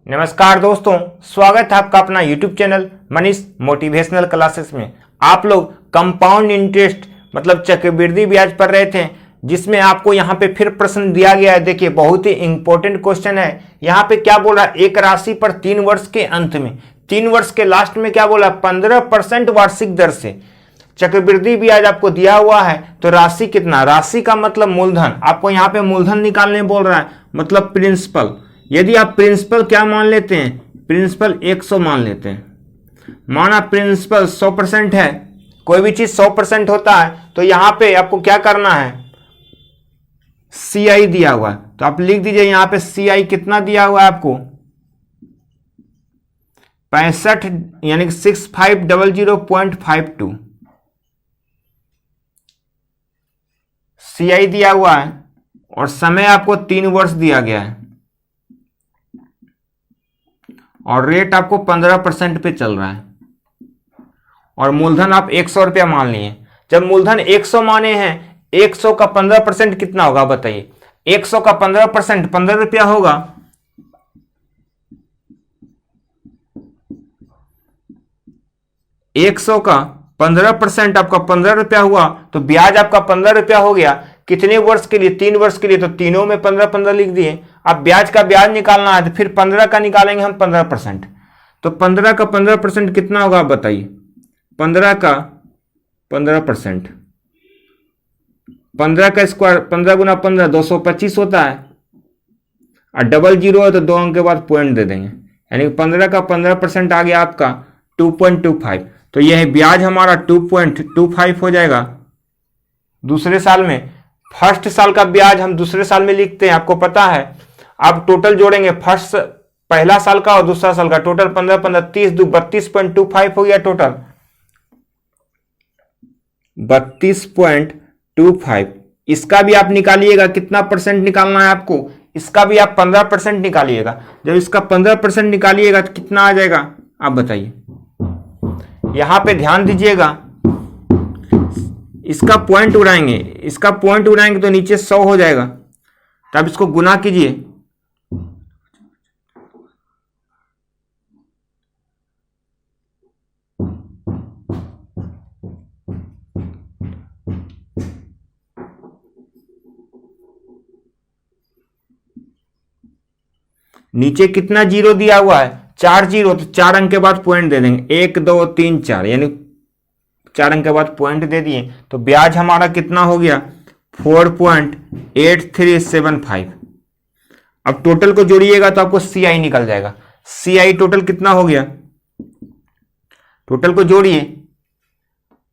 नमस्कार दोस्तों, स्वागत है आपका अपना YouTube channel Manish motivational classes में। आप लोग कंपाउंड इंटरेस्ट मतलब चक्रवृद्धि ब्याज पढ़ रहे थे, जिसमें आपको यहाँ पे फिर प्रश्न दिया गया है। देखिए, बहुत ही इंपॉर्टेंट क्वेश्चन है। यहाँ पे क्या बोल रहा है, एक राशि पर 3 वर्ष के अंत में, 3 वर्ष के लास्ट में क्या बोला, 15% वार्षिक दर से चक्रवृद्धि ब्याज आपको दिया हुआ है। तो राशि कितना, राशि का मतलब मूलधन, आपको यहाँ पे मूलधन निकालने बोल रहा है, मतलब प्रिंसिपल। यदि आप प्रिंसिपल क्या मान लेते हैं, प्रिंसिपल 100 मान लेते हैं, माना प्रिंसिपल 100% है, कोई भी चीज 100% होता है, तो यहां पे आपको क्या करना है, CI दिया हुआ है, तो आप लिख दीजिए यहां पे CI कितना दिया हुआ है आपको, 65 यानी कि 6500.52 CI दिया हुआ है, और समय आपको 3 वर्ष दिया गया है, और रेट आपको 15% पे चल रहा है, और मूलधन आप 100 रुपया मान लिए। जब मूलधन 100 माने हैं, 100 का 15% कितना होगा बताइए, 100 का 15% 15 रुपया होगा। एक 100 का 15% आपका 15 रुपया हुआ, तो ब्याज आपका 15 रुपया हो गया। कितने वर्ष के लिए, 3 वर्ष के लिए, तो तीनों में 15-15 लिख दिए। अब ब्याज का ब्याज निकालना है, तो फिर 15 का निकालेंगे हम 15%। तो 15 का 15% कितना होगा बताइए, 15 का 15%, 15 का स्क्वायर, 15 गुना 15 225 होता है, और डबल जीरो है तो 2 अंक के बाद पॉइंट दे देंगे, यानी 15 का 15% आ गया आपका 2.25। तो यह ब्याज हमारा 2.25 हो जाएगा दूसरे साल में। फर्स्ट साल का ब्याज हम दूसरे साल में लिखते हैं, आपको पता है। आप टोटल जोड़ेंगे, फर्स्ट पहला साल का और दूसरा साल का, टोटल 15-15 30 32.25 हो गया टोटल 32.25। इसका भी आप निकालिएगा, कितना परसेंट निकालना है आपको, इसका भी आप 15% निकालिएगा। जब इसका 15% निकालिएगा तो कितना आ जाएगा आप बताइए। यहां पे ध्यान दीजिएगा, इसका पॉइंट उड़ाएंगे, इसका पॉइंट उड़ाएंगे तो नीचे 100 हो जाएगा, तब इसको गुना कीजिए, नीचे कितना जीरो दिया हुआ है, 4 जीरो, तो 4 अंक के बाद पॉइंट दे देंगे, 1 2 3 4, यानी 4 अंक के बाद पॉइंट दे दिए। तो ब्याज हमारा कितना हो गया, 4.8375। अब टोटल को जोड़िएगा तो आपको CI निकल जाएगा। CI टोटल कितना हो गया, टोटल को जोड़िए,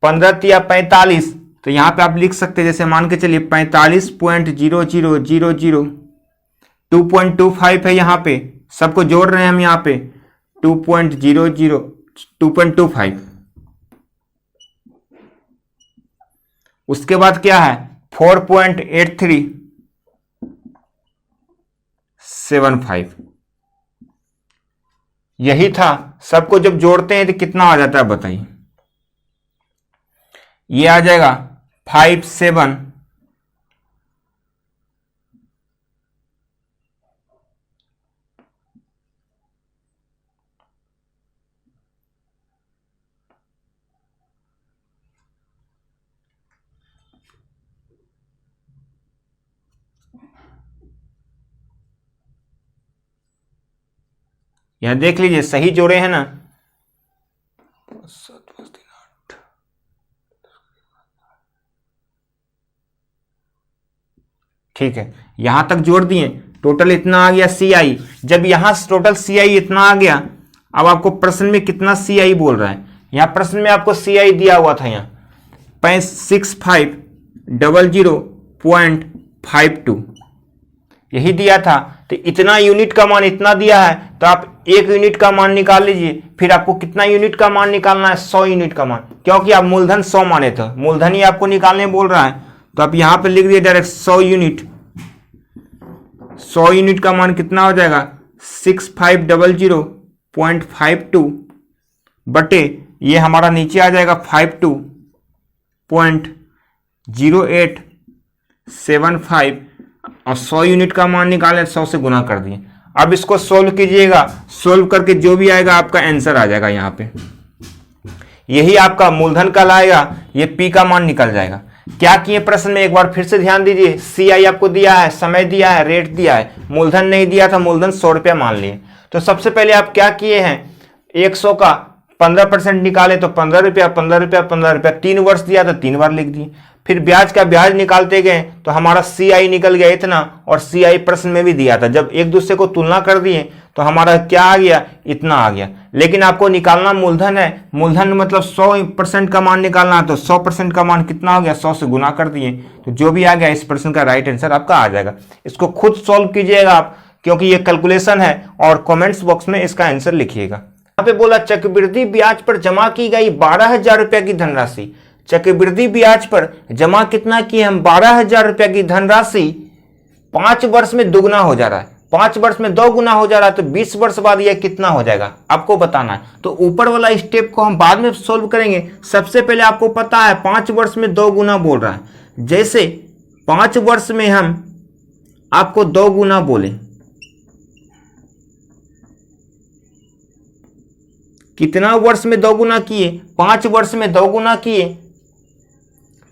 15 या 45, तो यहां पे आप लिख सकते हैं, जैसे मान के चलिए 45.0000 2.25 है, यहां पे सबको जोड़ रहे हैं हम, यहां पे 2.25। उसके बाद क्या है, 4.8375। यही था, सबको जब जोड़ते हैं तो कितना आ जाता है बताइए, ये आ जाएगा 57। यहां देख लीजिए, सही जोड़े हैं ना, ठीक है, यहां तक जोड़ दिए, टोटल इतना आ गया CI। जब यहां टोटल CI इतना आ गया, अब आपको प्रश्न में कितना CI बोल रहा है, यहां प्रश्न में आपको CI दिया हुआ था, यहां 6500.52 यही दिया था। तो इतना यूनिट का मान इतना दिया है, तो आप 1 यूनिट का मान निकाल लीजिए। फिर आपको कितना यूनिट का मान निकालना है, 100 यूनिट का मान, क्योंकि आप मूलधन 100 माने थे, मूलधन ही आपको निकालने बोल रहा है। तो आप यहां पे लिख दिए डायरेक्ट 100 यूनिट। 100 यूनिट का मान कितना हो जाएगा, 6500.52 बटे ये हमारा नीचे आ जाएगा 52.0875, और 100 यूनिट का मान निकाले, 100 से गुना कर दिए। अब इसको सोल्व कीजिएगा, सोल्व करके जो भी आएगा आपका आंसर आ जाएगा। यहाँ पे यही आपका मूलधन कहलाएगा, ये पी का मान निकल जाएगा। क्या किए प्रश्न में एक बार फिर से ध्यान दीजिए। CI आपको दिया है, समय दिया है, रेट दिया है, मूलधन नहीं दिया था, मूलधन 100 रुपया मान लिए। तो सबसे पहले आप क्या किए हैं, 100 का 15% निकाले तो 15 रुपया, 15 रुपया, 15 रुपया, 3 वर्ष दिया तो 3 बार लिख दिए। फिर ब्याज का ब्याज निकालते गए तो हमारा CI निकल गया इतना, और CI प्रश्न में भी दिया था। जब एक दूसरे को तुलना कर दिए तो हमारा क्या आ गया, इतना आ गया। लेकिन आपको निकालना मूलधन है, मूलधन मतलब 100% का मान निकालना है, तो 100% का मान कितना हो गया, 100 से गुना कर दिए, तो जो भी आ गया इस प्रश्न का राइट आंसर आपका आ जाएगा। इसको खुद सॉल्व कीजिएगा आप, क्योंकि ये कैलकुलेशन है, और कमेंट्स बॉक्स में इसका आंसर लिखिएगा। यहाँ पे बोला चक्रवृद्धि ब्याज पर जमा की गई 12,000 रुपया की धनराशि। चक्रवृद्धि ब्याज पर जमा कितना किए हम, 12,000 रुपया की धनराशि 5 वर्ष में दुगना हो जा रहा है, 5 वर्ष में 2 गुना हो जा रहा है, तो 20 वर्ष बाद यह कितना हो जाएगा आपको बताना है। तो ऊपर वाला स्टेप को हम बाद में सोल्व करेंगे। सबसे पहले आपको पता है 5 वर्ष में 2 गुना बोल रहा है, जैसे 5 वर्ष में हम आपको 2 गुना बोले, कितना वर्ष में 2 गुना किए, 5 वर्ष में 2 गुना किए,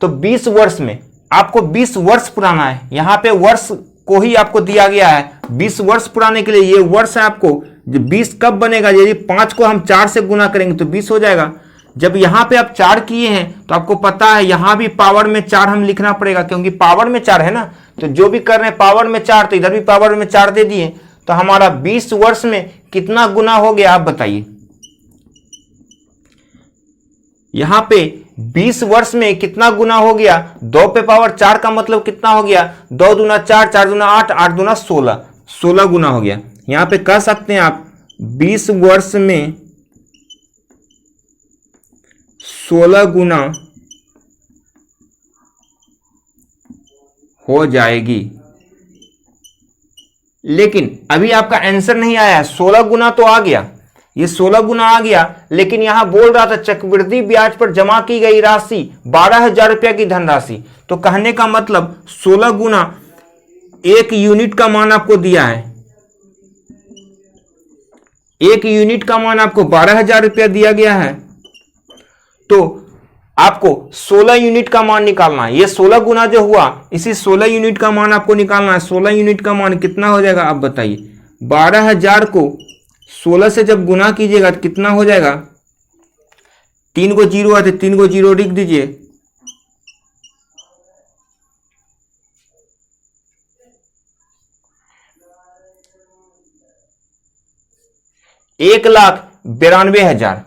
तो 20 वर्ष में आपको 20 वर्ष पुराना है। यहां पे वर्ष को ही आपको दिया गया है, 20 वर्ष पुराने के लिए ये वर्ष है आपको। 20 कब बनेगा, यदि 5 को हम 4 से गुना करेंगे तो 20 हो जाएगा। जब यहां पे आप 4 किए हैं तो आपको पता है यहां भी पावर में 4 हम लिखना पड़ेगा, क्योंकि पावर में 4 है ना, तो जो भी कर रहे हैं पावर में 4, तो इधर भी पावर में 4 दे दिए। तो हमारा 20 वर्ष में कितना गुना हो गया आप बताइए। यहां पे 20 वर्ष में कितना गुना हो गया, 2 पे पावर 4 का मतलब कितना हो गया, 2 दूना 4, 4 दूना 8, 8 दूना 16, 16 गुना हो गया। यहां पे कह सकते हैं आप 20 वर्ष में 16 गुना हो जाएगी। लेकिन अभी आपका आंसर नहीं आया है, 16 गुना तो आ गया, ये 16 गुना आ गया, लेकिन यहां बोल रहा था चक्रवृद्धि ब्याज पर जमा की गई राशि 12,000 रुपया की धनराशि। तो कहने का मतलब 16 गुना 1 यूनिट का मान आपको दिया है, 1 यूनिट का मान आपको 12,000 रुपया दिया गया है, तो आपको 16 यूनिट का मान निकालना है। ये 16 गुना जो हुआ, इसी 16 यूनिट का मान आपको निकालना है। 16 यूनिट का मान कितना हो जाएगा आप बताइए। 12,000 को 16 से जब गुना कीजिएगा तो कितना हो जाएगा, 3 को 0 है तो 3 को 0 लिख दीजिए, एक 1,92,000,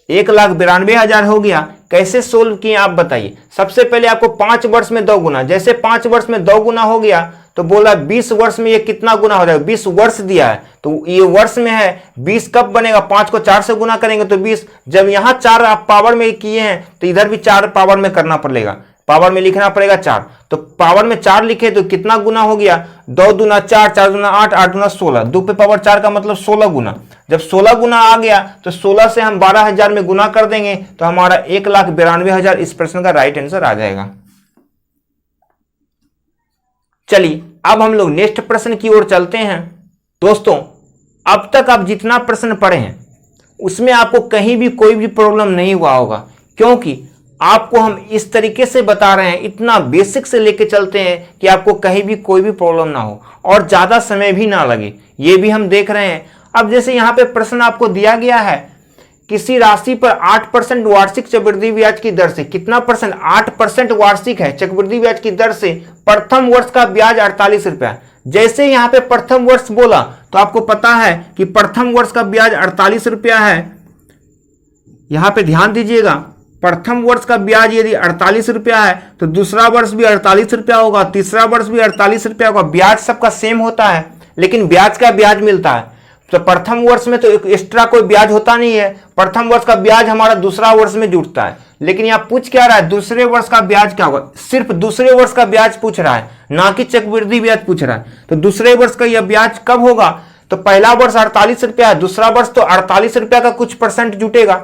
1,92,000 हो गया। कैसे सोल्व किए आप बताइए। सबसे पहले आपको 5 वर्ष में 2 गुना, जैसे 5 वर्ष में 2 गुना हो गया तो बोला 20 वर्ष में ये कितना गुना हो जाएगा, 20 वर्ष दिया है तो ये वर्ष में है। 20 कब बनेगा, 5 को 4 से गुना करेंगे तो 20। जब यहां 4 आप पावर में किए हैं तो इधर भी 4 पावर में करना पड़ेगा, पावर में लिखना पड़ेगा 4। तो पावर में 4 लिखे तो कितना गुना हो गया, 2 दूना 4, 4 दूना 8, 8 दूना 16, 2 पे पावर 4 का मतलब 16 गुना। जब 16 गुना आ गया तो 16 से हम 12,000 में गुना कर देंगे तो हमारा 1,92,000 इस प्रश्न का राइट आंसर आ जाएगा। चलिए अब हम लोग नेक्स्ट प्रश्न की ओर चलते हैं। दोस्तों अब तक आप जितना प्रश्न पढ़े हैं उसमें आपको कहीं भी कोई भी प्रॉब्लम नहीं हुआ होगा, क्योंकि आपको हम इस तरीके से बता रहे हैं, इतना बेसिक से लेके चलते हैं कि आपको कहीं भी कोई भी प्रॉब्लम ना हो और ज्यादा समय भी ना लगे, ये भी हम देख रहे हैं। अब जैसे यहाँ पे प्रश्न आपको दिया गया है, किसी राशि पर 8% वार्षिक चक्रवृद्धि ब्याज की दर से, कितना परसेंट, 8% वार्षिक है चक्रवृद्धि ब्याज की दर से प्रथम वर्ष का ब्याज 48 रुपया। जैसे यहाँ पे प्रथम वर्ष बोला तो आपको पता है कि प्रथम वर्ष का ब्याज 48 रुपया है। यहां पे ध्यान दीजिएगा, प्रथम वर्ष का ब्याज यदि 48 रुपया है तो दूसरा वर्ष भी 48 रुपया होगा, तीसरा वर्ष भी 48 रुपया होगा। ब्याज सबका सेम होता है लेकिन ब्याज का ब्याज मिलता है। तो प्रथम वर्ष में तो एक्स्ट्रा कोई ब्याज होता नहीं है, प्रथम वर्ष का ब्याज हमारा दूसरा वर्ष में जुड़ता है। लेकिन यहाँ पूछ क्या रहा है, दूसरे वर्ष का ब्याज क्या होगा, सिर्फ दूसरे वर्ष का ब्याज पूछ रहा है, ना कि चक्रवृद्धि ब्याज पूछ रहा है। तो दूसरे वर्ष का यह ब्याज कब होगा, तो पहला वर्ष 48 रुपया है, दूसरा वर्ष तो 48 रुपया का कुछ परसेंट जुटेगा।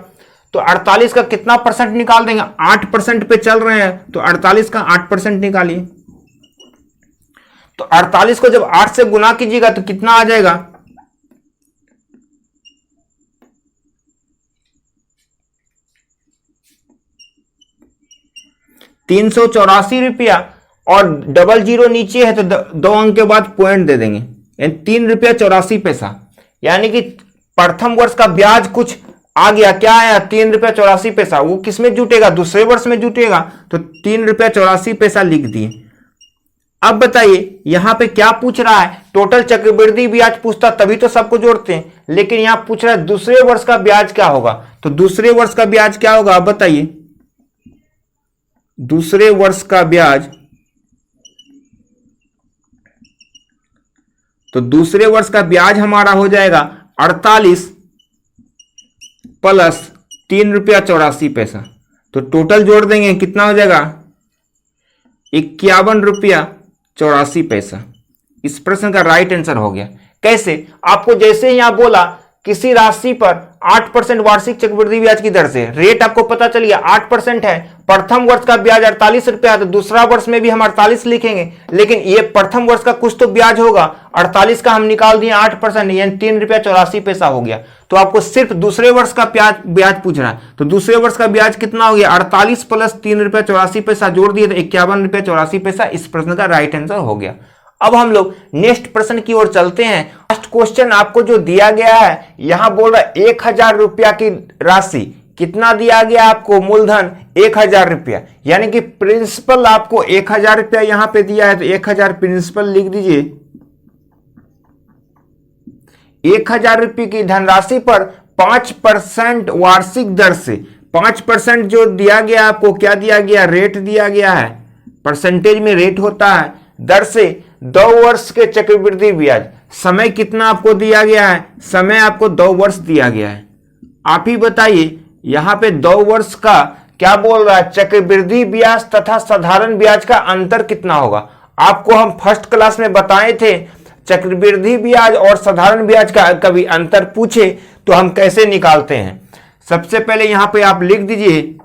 तो 48 का कितना परसेंट निकाल देंगे, 8% पे चल रहे हैं तो 48 का 8% निकालिए। तो 48 को जब 8 से गुना कीजिएगा तो कितना आ जाएगा, 384 रुपया, और डबल जीरो नीचे है तो दो अंक के बाद पॉइंट दे देंगे, यानी 3 रुपया 84 पैसा। यानी कि प्रथम वर्ष का ब्याज कुछ आ गया, क्या आया, 3 रुपया 84 पैसा। वो किसमें जुटेगा, दूसरे वर्ष में जुटेगा, तो 3 रुपया 84 पैसा लिख दिए। अब बताइए यहां पे क्या पूछ रहा है, टोटल चक्रवृद्धि ब्याज पूछता तभी तो सबको जोड़ते हैं, लेकिन यहां पूछ रहा है दूसरे वर्ष का ब्याज क्या होगा। तो दूसरे वर्ष का ब्याज क्या होगा, अब बताइए, दूसरे वर्ष का ब्याज, तो दूसरे वर्ष का ब्याज हमारा हो जाएगा 48 प्लस 3 रुपया 84 पैसा। तो टोटल जोड़ देंगे कितना हो जाएगा, 51 रुपया 84 पैसा। इस प्रश्न का राइट आंसर हो गया। कैसे, आपको जैसे ही यहां बोला किसी राशि पर 8% वार्षिक चक्रवृद्धि ब्याज की दर से, रेट आपको पता चल गया 8% है, प्रथम वर्ष का ब्याज 48 रुपया है, तो दूसरा वर्ष में भी हम 48 लिखेंगे, लेकिन ये प्रथम वर्ष का कुछ तो ब्याज होगा, 48 का हम निकाल दिए 8%, यानी 3 रुपया 84 पैसा हो गया। तो आपको सिर्फ दूसरे वर्ष का ब्याज पूछ रहा है, तो दूसरे वर्ष का ब्याज कितना हो गया, 48 प्लस 3 रुपया 84 पैसा जोड़ दिए तो 51 रुपया 84 पैसा। इस प्रश्न का राइट आंसर हो गया। अब हम लोग नेक्स्ट प्रश्न की ओर चलते हैं। फर्स्ट क्वेश्चन आपको जो दिया गया है, यहां बोल रहा है 1000 रुपया की राशि, कितना दिया गया आपको, मूलधन 1000 रुपया, यानी कि प्रिंसिपल आपको 1000 रुपया यहां पे दिया है, तो 1000 प्रिंसिपल लिख दीजिए। 1000 रुपये की धनराशि पर 5% वार्षिक दर से, 5% जो दिया गया आपको, क्या दिया गया, रेट दिया गया है, परसेंटेज में रेट होता है, दर से 2 वर्ष के चक्रवृद्धि ब्याज, समय कितना आपको दिया गया है, समय आपको 2 वर्ष दिया गया है। आप ही बताइए यहां पे 2 वर्ष का क्या बोल रहा है, चक्रवृद्धि ब्याज तथा साधारण ब्याज का अंतर कितना होगा। आपको हम फर्स्ट क्लास में बताए थे, चक्रवृद्धि ब्याज और साधारण ब्याज का कभी अंतर पूछे तो हम कैसे निकालते हैं। सबसे पहले यहां पे आप लिख दीजिए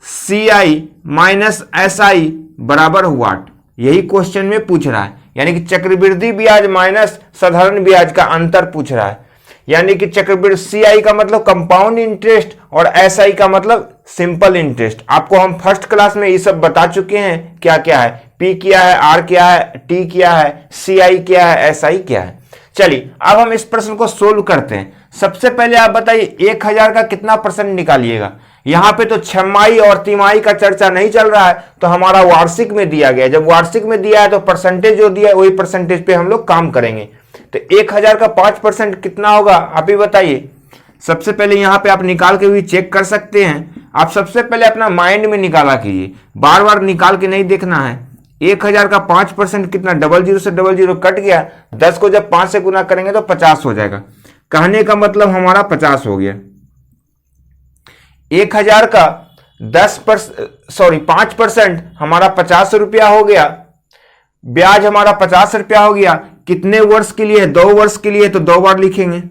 CI माइनस SI बराबर व्हाट, यही क्वेश्चन में पूछ रहा है, यानी कि चक्रवृद्धि ब्याज माइनस साधारण ब्याज का अंतर पूछ रहा है। यानी कि चक्रवृद्धि CI का मतलब कंपाउंड इंटरेस्ट और SI का मतलब सिंपल इंटरेस्ट। आपको हम फर्स्ट क्लास में ये सब बता चुके हैं, क्या क्या है, P क्या है, R क्या है, T क्या है, CI क्या है, SI क्या है। चलिए अब हम इस प्रश्न को सोल्व करते हैं। सबसे पहले आप बताइए 1000 का कितना परसेंट निकालिएगा। यहां पे तो छमाही और तिमाही का चर्चा नहीं चल रहा है, तो हमारा वार्षिक में दिया गया है। जब वार्षिक में दिया है तो परसेंटेज जो दिया है वही परसेंटेज पे हम लोग काम करेंगे। तो 1000 का 5% कितना होगा, आप ही बताइए। सबसे पहले यहां पे आप निकाल के भी चेक कर सकते हैं। आप सबसे पहले अपना माइंड में निकाला कीजिए, बार बार निकाल के नहीं देखना है। 1000 का 5% कितना, डबल जीरो से डबल जीरो कट गया, 10 को जब 5 से गुना करेंगे तो 50 हो जाएगा। कहने का मतलब हमारा 50 हो गया। 1000 का 5% हमारा 50 रुपया हो गया, ब्याज हमारा 50 रुपया हो गया। कितने वर्ष के लिए, 2 वर्ष के लिए, तो 2 बार लिखेंगे।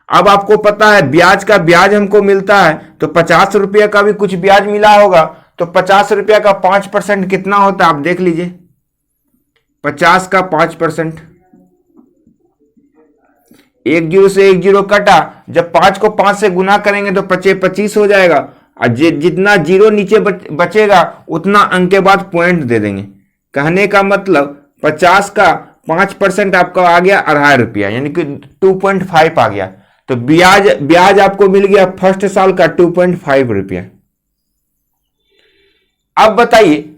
अब आपको पता है ब्याज का ब्याज हमको मिलता है, तो 50 रुपया का भी कुछ ब्याज मिला होगा, तो 50 रुपया का 5% कितना होता है, आप देख लीजिए। 50 का 5%, 1 जीरो से 1 जीरो कटा, जब 5 को 5 से गुना करेंगे तो 25 हो जाएगा, और जितना जीरो नीचे बचेगा उतना अंक के बाद पॉइंट दे देंगे। कहने का मतलब 50 का 5% आपका आ गया 2.5 रुपया, यानी कि 2.5 आ गया। तो ब्याज आपको मिल गया फर्स्ट साल का 2.5 रुपया। अब बताइए,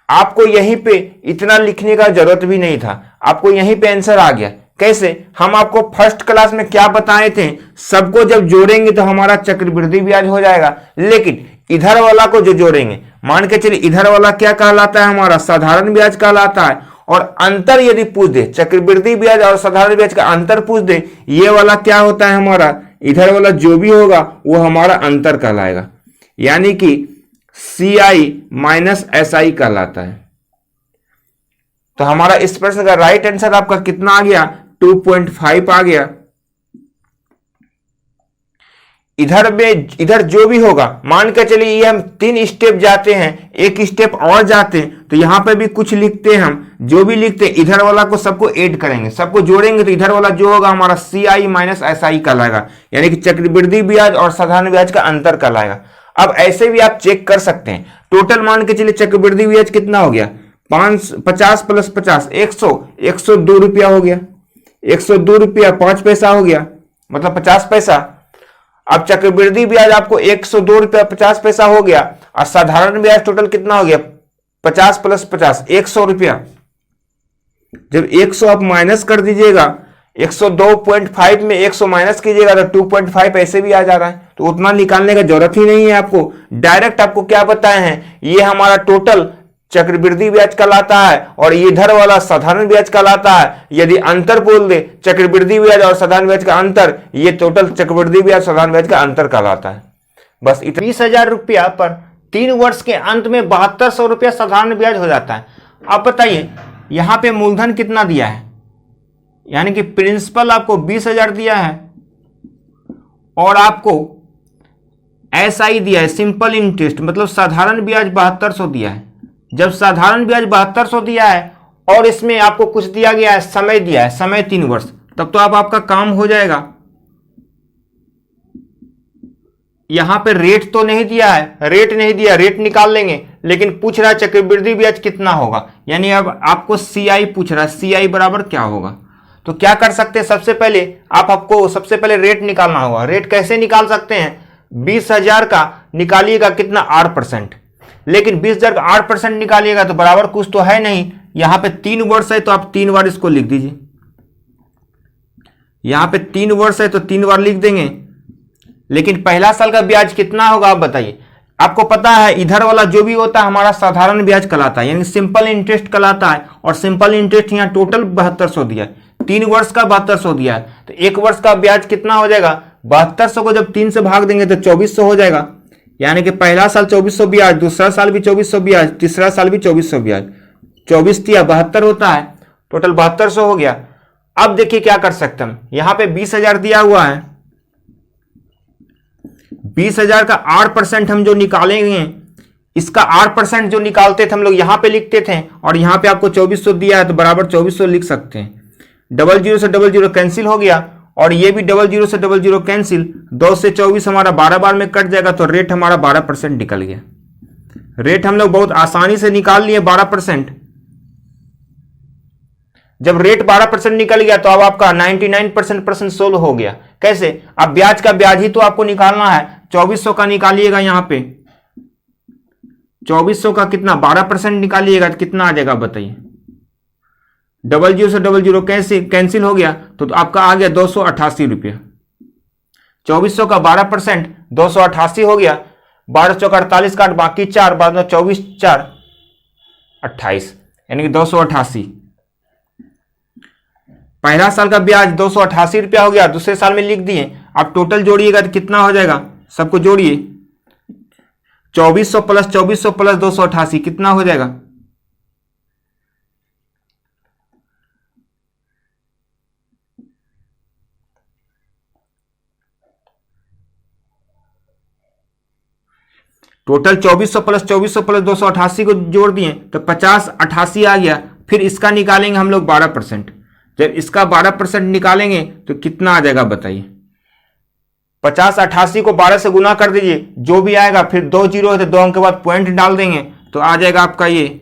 आपको यहीं पे इतना लिखने का जरूरत भी नहीं था, आपको यहीं पे आंसर आ गया। कैसे, हम आपको फर्स्ट क्लास में क्या बताए थे, सबको जब जोड़ेंगे तो हमारा चक्रवृद्धि ब्याज हो जाएगा, लेकिन इधर वाला को जो जोड़ेंगे, मान के चलिए इधर वाला क्या कहलाता है, हमारा साधारण ब्याज कहलाता है। और अंतर यदि पूछ दे, चक्रवृद्धि ब्याज और साधारण ब्याज का अंतर पूछ दे, ये वाला क्या होता है हमारा, इधर वाला जो भी होगा वो हमारा अंतर कहलाएगा, यानी कि CI माइनस SI कहलाता है। तो हमारा इस प्रश्न का राइट आंसर आपका कितना आ गया, 2.5 आ गया। इधर जो भी होगा, मान के चलिए ये हम 3 स्टेप जाते हैं, एक स्टेप और जाते हैं, तो यहां पे भी कुछ लिखते हैं हम, जो भी लिखते हैं इधर वाला को सबको ऐड करेंगे, सबको जोड़ेंगे, तो इधर वाला जो होगा हमारा CI माइनस SI कहलाएगा, यानी कि चक्रवृद्धि ब्याज और साधारण ब्याज का अंतर कहलाएगा। अब ऐसे भी आप चेक कर सकते हैं, टोटल मान के चलिए चक्रवृद्धि ब्याज कितना हो गया, 50 प्लस 50 102 रुपया हो गया, 102 रुपया 5 पैसा हो गया, मतलब 50 पैसा। अब चक्रवृद्धि ब्याज आपको 102 रुपया 50 पैसा हो गया, और साधारण ब्याज टोटल कितना हो गया, 50 प्लस 50 100 रुपया। जब 100 आप माइनस कर दीजिएगा, 102.5 में 100 माइनस कीजिएगा तो 2.5 ऐसे भी आ जा रहा है, तो उतना निकालने का जरूरत ही नहीं है आपको। डायरेक्ट आपको क्या बताए हैं, ये हमारा टोटल चक्रवृद्धि ब्याज कहलाता है और इधर वाला साधारण ब्याज कहलाता है। यदि अंतर बोल दे, चक्रवृद्धि ब्याज और साधारण ब्याज का अंतर, ये टोटल चक्रवृद्धि ब्याज साधारण ब्याज का अंतर कहलाता है। बस 20,000 रुपया पर 3 वर्ष के अंत में 7200 रुपया साधारण ब्याज हो जाता है। अब बताइए यहां पे मूलधन कितना दिया है, यानी कि प्रिंसिपल आपको 20,000 दिया है और आपको SI दिया है, सिंपल इंटरेस्ट, मतलब साधारण ब्याज 7200 दिया है। जब साधारण ब्याज 7200 दिया है और इसमें आपको कुछ दिया गया है, समय दिया है, समय 3 वर्ष, तब तो आपका काम हो जाएगा। यहां पे रेट तो नहीं दिया है, रेट नहीं दिया, रेट निकाल लेंगे, लेकिन पूछ रहा है चक्रवृद्धि ब्याज कितना होगा, यानी अब आपको CI पूछ रहा है, CI बराबर क्या होगा। तो क्या कर सकते हैं, सबसे पहले रेट निकालना होगा। रेट कैसे निकाल सकते हैं, 20,000 का निकालिएगा कितना 8%, लेकिन 20,000 का 8% निकालिएगा तो बराबर कुछ तो है नहीं। यहां पे 3 वर्ष है तो आप 3 बार इसको लिख दीजिए, यहां पे 3 वर्ष है तो 3 बार लिख देंगे। लेकिन पहला साल का ब्याज कितना होगा आप बताइए। आपको पता है इधर वाला जो भी होता है हमारा साधारण ब्याज कहलाता है, यानी सिंपल इंटरेस्ट कहलाता है, और सिंपल इंटरेस्ट यहाँ टोटल 7200 दिया है, 3 वर्ष का 7200 दिया है, तो 1 वर्ष का ब्याज कितना हो जाएगा, 7200 को जब 3 से भाग देंगे तो 2400 हो जाएगा। यानी कि पहला साल 2400 ब्याज, दूसरा साल भी 2400 ब्याज, तीसरा साल भी 2400 ब्याज, 24 या 72 होता है, टोटल 7200 हो गया। अब देखिए क्या कर सकते हम, यहां पे 20,000 दिया हुआ है, 20,000 का 8% हम जो निकालेंगे, इसका 8% जो निकालते थे हम लोग यहां पे लिखते थे, और यहां पे आपको 2400 दिया है तो बराबर 2400 लिख सकते हैं। 00 से 00 कैंसिल हो गया, और ये भी 00 से 00 कैंसिल, 2 से 24 हमारा 12 बार में कट जाएगा, तो रेट हमारा 12% निकल गया। रेट हम लोग बहुत आसानी से निकाल लिए 12%। जब रेट 12% निकल गया तो अब आपका 99% प्रश्न सोल्व हो गया। कैसे, अब ब्याज का ब्याज ही तो आपको निकालना है, 2400 का निकालिएगा, यहां पे 2400 का कितना 12% निकालिएगा तो कितना आ जाएगा बताइए। 00 से 00 कैसे कैंसिल हो गया, तो आपका आ गया 288 रुपया। 2400 का 12% 288 हो गया, 12 चौका 48 काट, बाकी 4, बाद में 24 4 28, यानी कि 288। पहला साल का ब्याज 288 रुपया हो गया, दूसरे साल में लिख दिए। आप टोटल जोड़िएगा तो कितना हो जाएगा, सबको जोड़िए, 2400 प्लस 2400 प्लस 288 कितना हो जाएगा, टोटल 2400 प्लस 2400 प्लस 288 को जोड़ दिए तो 5088 आ गया। फिर इसका निकालेंगे हम लोग 12%, जब इसका 12% निकालेंगे तो कितना आ जाएगा बताइए। 5088 को 12 से गुना कर दीजिए, जो भी आएगा, फिर 2 जीरो है तो 2 अंक के बाद पॉइंट डाल देंगे, तो आ जाएगा आपका ये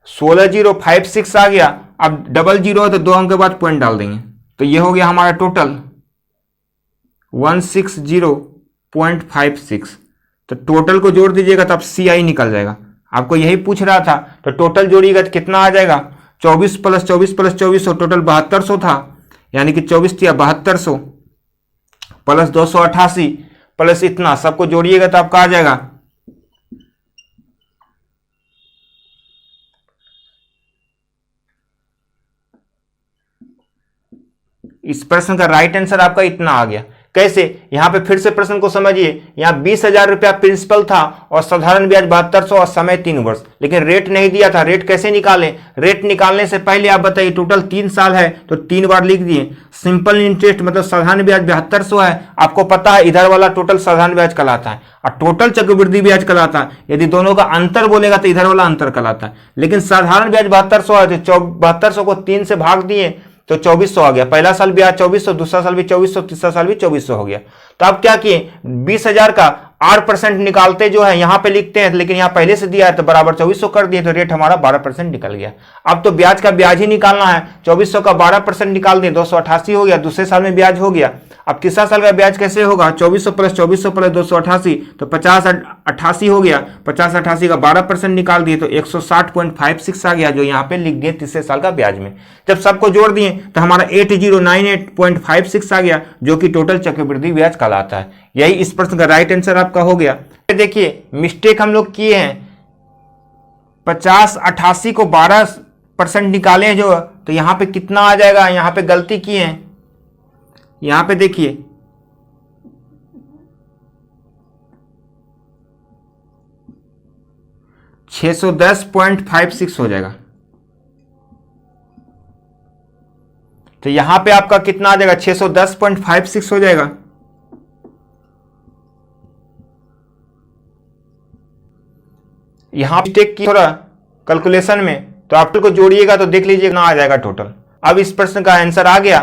$16,056 आ गया। अब 00 है तो 2 अंक के बाद पॉइंट डाल देंगे, तो ये हो गया हमारा टोटल 160.56। तो टोटल को जोड़ दीजिएगा तो अब CI निकल जाएगा। आपको यही पूछ रहा था, तो टोटल जोड़िएगा तो कितना आ जाएगा, 24 प्लस 24 प्लस 2400 टोटल 7200 था, यानी कि 24 या 7200 प्लस 288 प्लस इतना, सबको जोड़िएगा तो आपका आ जाएगा इस प्रश्न का राइट आंसर आपका इतना आ गया। कैसे, यहाँ पे फिर से प्रश्न को समझिए। यहाँ 20,000 रुपया प्रिंसिपल था और साधारण ब्याज 7200 और समय 3 वर्ष, लेकिन रेट नहीं दिया था। रेट कैसे निकालें? रेट निकालने से पहले आप बताइए, टोटल 3 साल है तो 3 बार लिख दिए। सिंपल इंटरेस्ट मतलब साधारण ब्याज 7200 है, आपको पता है इधर वाला टोटल साधारण ब्याज कहलाता है और टोटल चक्रवृद्धि ब्याज कहलाता है। यदि दोनों का अंतर बोलेगा तो इधर वाला अंतर कहलाता है, लेकिन साधारण ब्याज 7200 है तो 7200 को 3 से भाग दिए तो 2400 आ गया। पहला साल ब्याज 2400, दूसरा साल भी 2400, तीसरा साल भी 2400 हो गया। तो आप क्या किए, 20,000 का 8% निकालते जो है यहाँ पे लिखते हैं, लेकिन यहाँ पहले से दिया है तो बराबर 2400 कर दिए, तो रेट हमारा 12% निकल गया। अब तो ब्याज का ब्याज ही निकालना है, 2400 का 12% निकाल दिए, 288 हो गया। दूसरे साल में ब्याज हो गया। अब तीसरा साल का ब्याज कैसे होगा, 2400 प्लस 288 तो 5088 हो गया। 5088 का 12% निकाल दिए तो 160.56 आ गया, जो यहाँ पे लिख दिए तीसरे साल का ब्याज में। जब सबको जोड़ दिए तो हमारा 8098.56 आ गया, जो कि टोटल चक्रवृद्धि ब्याज कहलाता है। यही इस प्रश्न का राइट आंसर आपका हो गया। देखिए मिस्टेक हम लोग किए हैं, 5088 को 12% निकाले हैं जो, तो यहाँ पे कितना आ जाएगा, यहाँ पे गलती किए हैं। यहां पे देखिए 610.56 हो जाएगा, तो यहां पे आपका कितना आ जाएगा, 610.56 हो जाएगा। यहां मिस्टेक की थोड़ा कैलकुलेशन में, तो आप को जोड़िएगा तो देख लीजिए कितना आ जाएगा टोटल। अब इस प्रश्न का आंसर आ गया।